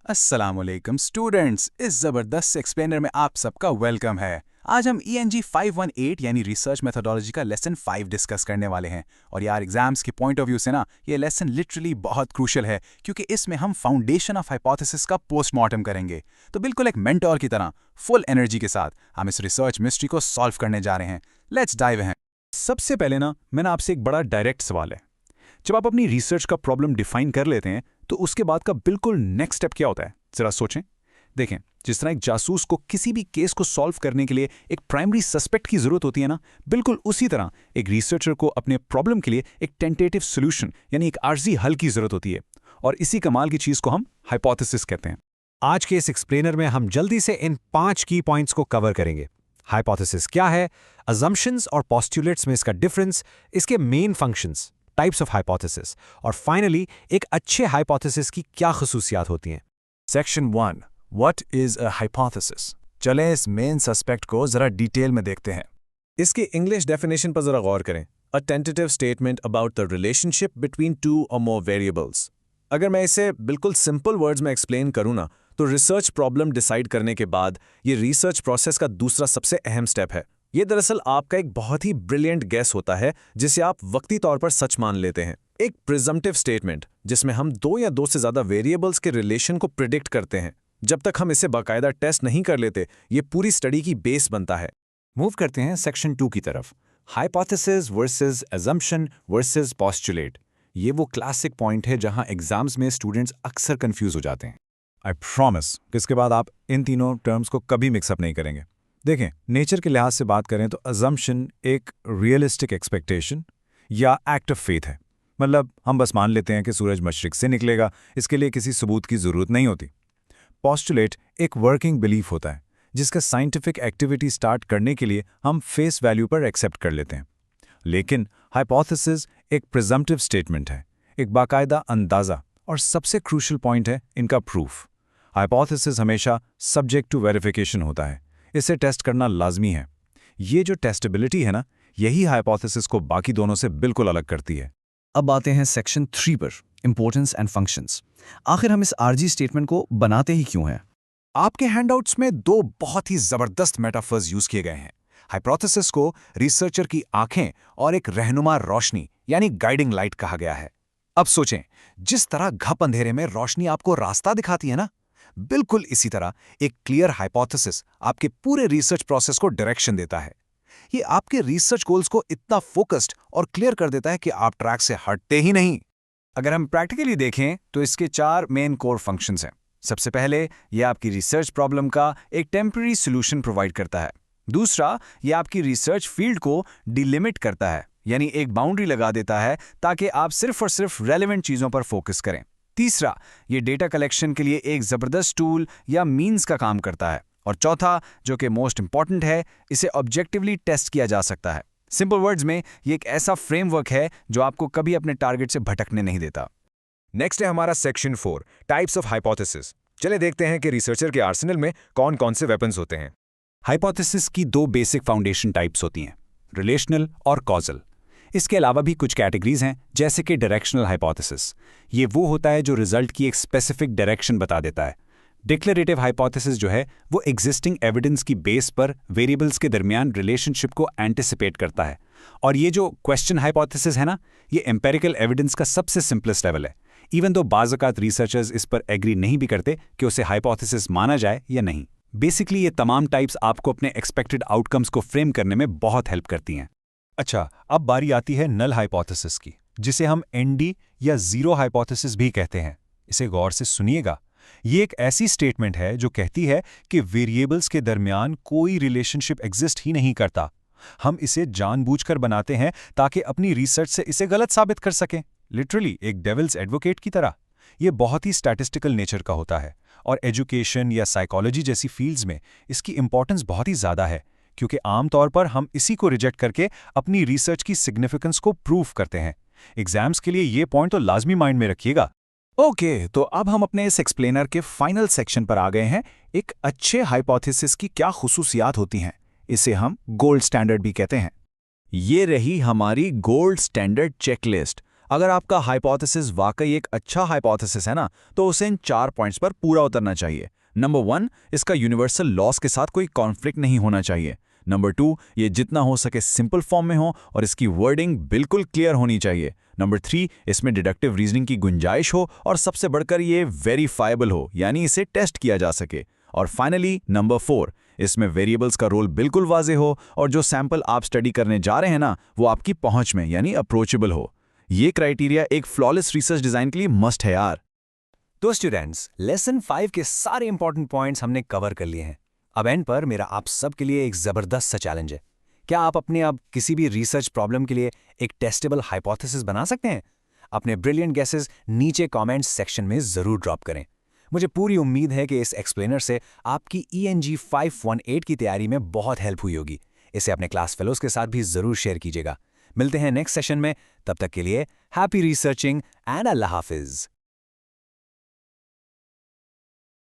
अस्सलामुअलैकुम स्टूडेंट्स, इस ज़बरदस्त एक्सप्लेनर में आप सबका वेलकम है। आज हम ENG 518 यानी रिसर्च मेथोडोलॉजी का लेसन 5 डिस्कस करने वाले हैं। और यार एग्जाम्स के पॉइंट ऑफ व्यू से ना ये लेसन लिटरली बहुत क्रूशल है, क्योंकि इसमें हम फाउंडेशन ऑफ हाइपोथेसिस का पोस्टमार्टम करेंगे। तो बिल्कुल एक मेंटोर की तरह फुल एनर्जी के साथ हम इस रिसर्च मिस्ट्री को सॉल्व करने जा रहे हैं। Let's dive in. सबसे पहले ना मैंने आपसे एक बड़ा डायरेक्ट सवाल है। जब आप अपनी रिसर्च का प्रॉब्लम डिफाइन कर लेते हैं तो उसके बाद का बिल्कुल नेक्स्ट स्टेप क्या होता है, जरा सोचें। देखें, जिस तरह एक जासूस को किसी भी केस को सॉल्व करने के लिए एक प्राइमरी सस्पेक्ट की जरूरत होती है ना, बिल्कुल उसी तरह एक रिसर्चर को अपने प्रॉब्लम के लिए एक टेंटेटिव सोल्यूशन यानी एक आर्जी हल की जरूरत होती है। और इसी कमाल की चीज को हम हाइपोथेसिस कहते हैं। आज के इस एक्सप्लेनर में हम जल्दी से इन 5 की पॉइंट्स को कवर करेंगे। हाइपोथेसिस क्या है, अजम्पशंस और पोस्टुलेट्स में इसका डिफरेंस, इसके main functions, types of hypothesis, और फाइनली एक अच्छे हाइपोथेसिस की क्या खसूसियात होती हैं। Section 1, what is a hypothesis. चलें इस मेन सस्पेक्ट को जरा डिटेल में देखते हैं। इसकी इंग्लिश डेफिनेशन पर जरा गौर करें। A tentative statement about the relationship between two और मोर वेरिएबल्स। अगर मैं इसे बिल्कुल सिंपल वर्ड्स में एक्सप्लेन करूं ना, तो रिसर्च प्रॉब्लम डिसाइड करने के बाद ये रिसर्च प्रोसेस का दूसरा सबसे अहम स्टेप है। ये दरअसल आपका एक बहुत ही ब्रिलियंट गैस होता है जिसे आप वक्ती तौर पर सच मान लेते हैं। एक प्रिजम्पटिव स्टेटमेंट जिसमें हम 2 या 2 से ज्यादा वेरिएबल्स के रिलेशन को प्रिडिक्ट करते हैं। जब तक हम इसे बाकायदा टेस्ट नहीं कर लेते, ये पूरी स्टडी की बेस बनता है। मूव करते हैं सेक्शन 2 की तरफ। Hypothesis versus assumption versus postulate. ये वो क्लासिक पॉइंट है जहां एग्जाम्स में स्टूडेंट्स अक्सर कंफ्यूज हो जाते हैं। आई प्रॉमिस कि इसके बाद आप इन तीनों टर्म्स को कभी मिक्सअप नहीं करेंगे। देखें, नेचर के लिहाज से बात करें तो अजम्पशन एक रियलिस्टिक एक्सपेक्टेशन या एक्ट ऑफ फेथ है। मतलब हम बस मान लेते हैं कि सूरज मशरिक से निकलेगा, इसके लिए किसी सबूत की जरूरत नहीं होती। पोस्टुलेट एक वर्किंग बिलीफ होता है जिसका साइंटिफिक एक्टिविटी स्टार्ट करने के लिए हम फेस वैल्यू पर एक्सेप्ट कर लेते हैं। लेकिन हाइपोथेसिस एक प्रिजम्पटिव स्टेटमेंट है, एक बाकायदा अंदाजा, और सबसे क्रूशल पॉइंट है इनका प्रूफ। हाइपोथेसिस हमेशा सब्जेक्ट टू वेरिफिकेशन होता है, इसे टेस्ट करना लाजमी है। ये जो टेस्टेबिलिटी है ना, यही हाइपोथेसिस को बाकी दोनों से बिल्कुल अलग करती है। अब आते हैं सेक्शन 3 पर, इंपॉर्टेंस एंड फंक्शंस। आखिर हम इस आरजी स्टेटमेंट को बनाते ही क्यों हैं? आपके हैंडआउट्स में 2 बहुत ही जबरदस्त मेटाफर्स यूज किए गए हैं। हाइपोथेसिस को रिसर्चर की आंखें और एक रहनुमा रोशनी यानी गाइडिंग लाइट कहा गया है। अब सोचें, जिस तरह घप अंधेरे में रोशनी आपको रास्ता दिखाती है ना, बिल्कुल इसी तरह एक क्लियर हाइपोथेसिस आपके पूरे रिसर्च प्रोसेस को डायरेक्शन देता है। ये आपके रिसर्च गोल्स को इतना फोकस्ड और क्लियर कर देता है कि आप ट्रैक से हटते ही नहीं। अगर हम प्रैक्टिकली देखें तो इसके 4 मेन कोर फंक्शंस हैं। सबसे पहले, ये आपकी रिसर्च प्रॉब्लम का एक टेम्पररी सॉल्यूशन प्रोवाइड करता है। दूसरा, ये आपकी रिसर्च फील्ड को डिलिमिट करता है, यानी एक बाउंड्री लगा देता है ताकि आप सिर्फ और सिर्फ रेलेवेंट चीजों पर फोकस करें। तीसरा, ये डेटा कलेक्शन के लिए एक जबरदस्त टूल या मीन्स का काम करता है। और चौथा, जो कि मोस्ट इंपॉर्टेंट है, इसे ऑब्जेक्टिवली टेस्ट किया जा सकता है। सिंपल वर्ड्स में, ये एक ऐसा फ्रेमवर्क है जो आपको कभी अपने टारगेट से भटकने नहीं देता। नेक्स्ट है हमारा सेक्शन 4, टाइप्स ऑफ हाइपोथेसिस। चले देखते हैं कि रिसर्चर के आर्सेनल में कौन कौन से वेपन्स होते हैं। हाइपोथेसिस की 2 बेसिक फाउंडेशन टाइप्स होती हैं, रिलेशनल और कॉजल। इसके अलावा भी कुछ कैटेगरीज हैं, जैसे कि डायरेक्शनल हाइपोथेसिस। ये वो होता है जो रिजल्ट की एक स्पेसिफिक डायरेक्शन बता देता है। डिक्लेरेटिव हाइपोथेसिस जो है वो एग्जिस्टिंग एविडेंस की बेस पर वेरिएबल्स के दरमियान रिलेशनशिप को एंटिसिपेट करता है। और ये जो क्वेश्चन हाइपोथेसिस है ना, ये एम्पेरिकल एविडेंस का सबसे सिंपलेस्ट लेवल है। इवन दो बाज़-औक़ात रिसर्चर्स इस पर एग्री नहीं भी करते कि उसे हाइपोथेसिस माना जाए या नहीं। बेसिकली ये तमाम टाइप्स आपको अपने एक्सपेक्टेड आउटकम्स को फ्रेम करने में बहुत हेल्प करती हैं। अच्छा, अब बारी आती है नल हाइपोथेसिस की, जिसे हम एनडी या जीरो हाइपोथेसिस भी कहते हैं। इसे गौर से सुनिएगा। ये एक ऐसी स्टेटमेंट है जो कहती है कि वेरिएबल्स के दरमियान कोई रिलेशनशिप एग्जिस्ट ही नहीं करता। हम इसे जानबूझकर बनाते हैं ताकि अपनी रिसर्च से इसे गलत साबित कर सकें, लिटरली एक डेविल्स एडवोकेट की तरह। ये बहुत ही स्टैटिस्टिकल नेचर का होता है और एजुकेशन या साइकोलॉजी जैसी फील्ड्स में इसकी इंपॉर्टेंस बहुत ही ज़्यादा है, क्योंकि आमतौर पर हम इसी को रिजेक्ट करके अपनी रिसर्च की सिग्निफिकेंस को प्रूव करते हैं। एग्जाम्स के लिए ये पॉइंट तो लाजमी माइंड में रखिएगा। ओके, तो अब हम अपने इस एक्सप्लेनर के फाइनल सेक्शन पर आ गए हैं। एक अच्छे हाइपोथेसिस की क्या खुसूसियात होती हैं, इसे हम गोल्ड स्टैंडर्ड भी कहते हैं। ये रही हमारी गोल्ड स्टैंडर्ड चेकलिस्ट। अगर आपका हाइपोथेसिस वाकई एक अच्छा हाइपोथेसिस है ना, तो उसे इन 4 पॉइंट्स पर पूरा उतरना चाहिए। नंबर 1, इसका यूनिवर्सल लॉस के साथ कोई कॉन्फ्लिक्ट नहीं होना चाहिए। नंबर 2, ये जितना हो सके सिंपल फॉर्म में हो और इसकी वर्डिंग बिल्कुल क्लियर होनी चाहिए। नंबर 3, इसमें डिडक्टिव रीजनिंग की गुंजाइश हो और सबसे बढ़कर ये वेरीफाइबल हो, यानी इसे टेस्ट किया जा सके। और फाइनली नंबर 4, इसमें वेरिएबल्स का रोल बिल्कुल वाजे हो और जो सैंपल आप स्टडी करने जा रहे हैं ना, वो आपकी पहुंच में यानी अप्रोचेबल हो। ये क्राइटेरिया एक फ्लॉलेस रिसर्च डिजाइन के लिए मस्ट है यार। तो स्टूडेंट्स, लेसन 5 के सारे इंपॉर्टेंट पॉइंट्स हमने कवर कर लिए हैं। अब एंड पर मेरा आप सब के लिए एक जबरदस्त सा चैलेंज है। क्या आप अपने आप किसी भी रिसर्च प्रॉब्लम के लिए एक टेस्टेबल हाइपोथेसिस बना सकते हैं? अपने ब्रिलियंट गेसेस नीचे कमेंट्स सेक्शन में जरूर ड्रॉप करें। मुझे पूरी उम्मीद है कि इस एक्सप्लेनर से आपकी ENG 518 की तैयारी में बहुत हेल्प हुई होगी। इसे अपने क्लास फेलोज के साथ भी जरूर शेयर कीजिएगा। मिलते हैं नेक्स्ट सेशन में, तब तक के लिए happy researching and Allah Hafiz.